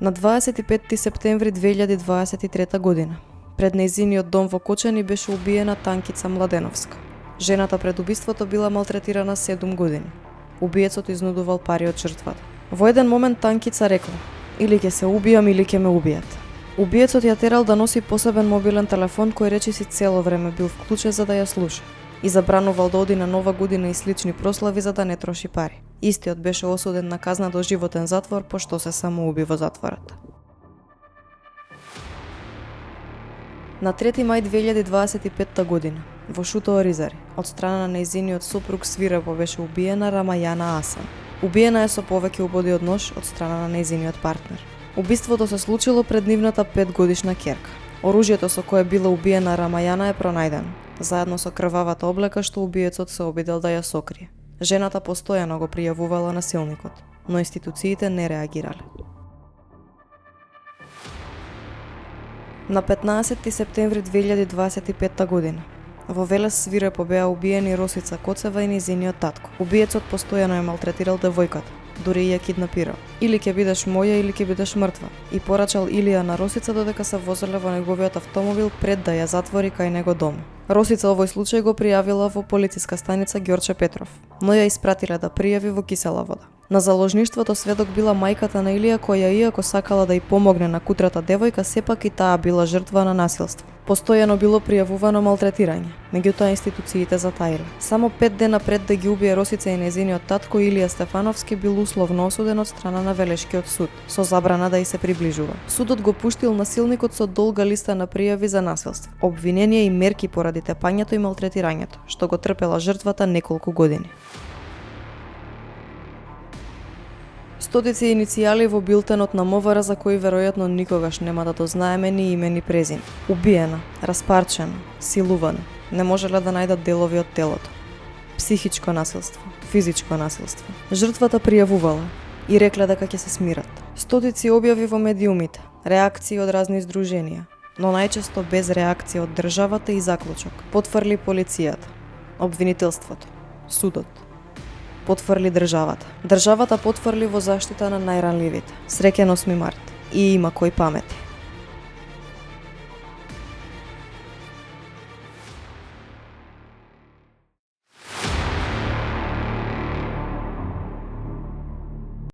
На 25 септември 2023 година, пред нејзиниот дом во Кочани беше убиена Танкица Младеновска. Жената пред убиството била малтретирана 7 години. Убиецот изнудувал пари од жртвата. Во еден момент Танкица рекла: "Или ќе се убијам, или ќе ме убијат." Убиецот ја терал да носи посебен мобилен телефон кој речиси цело време бил вклучен за да ја слуша и забранувал да оди на Нова година и слични прослави за да не троши пари. Истиот беше осуден на казна до животен затвор пошто се самоуби во затворот. На 3 мај 2025 година, во Шуто Оризари, од страна на нејзиниот сопруг свирепо беше убиена Рамајана Асан. Убиена е со повеќе убоди од нож од страна на нејзиниот партнер. Убиството се случило пред нивната 5-годишна ќерка. Оружјето со кое била убиена Рамајана е пронајдено, заедно со крвавата облека што убиецот се обидел да ја сокрие. Жената постојано го пријавувала насилникот, но институциите не реагирале. На 15 септември 2025 година, во Велес свирепо беа убиени Росица Коцева и нејзиниот татко. Убиецот постојано ја малтретирал девојката, дури и ја киднапирал. Или ќе бидеш моја, или ќе бидеш мртва. И порачал Илија на Росица додека се возеле во неговиот автомобил пред да ја затвори кај него дом. Росица овој случај го пријавила во полициска станица Ѓорче Петров, но ја испратиле да пријави во Кисела Вода. На заложништвото сведок била мајката на Илија која иако сакала да ѝ помогне на кутрата девојка, сепак и таа била жртва на насилство. Постојано било пријавувано малтретирање, меѓутоа институциите затаиле. Само 5 дена пред да ги убие Росица и нејзиниот татко Илија Стефановски бил условно осуден од страна на Велешкиот суд, со забрана да ѝ се приближува. Судот го пуштил насилникот со долга листа на пријави за насилство, обвиненија и мерки поради тепањето и малтретирањето, што го трпела жртвата неколку години. Стотици иницијали во билтенот на МВР за кои веројатно никогаш нема да дознаеме ни име ни презиме. Убиена, распарчена, силувана, не можеле да најдат делови од телото. Психичко насилство, физичко насилство. Жртвата пријавувала и рекле дека ќе се смират. Стотици објави во медиумите, реакции од разни здруженија, но најчесто без реакција од државата и заклучок. Потврли полицијата, обвинителството, судот. Потврли државата. Државата потврли во заштита на најранливите. Среќен 8 март. И има кој памети.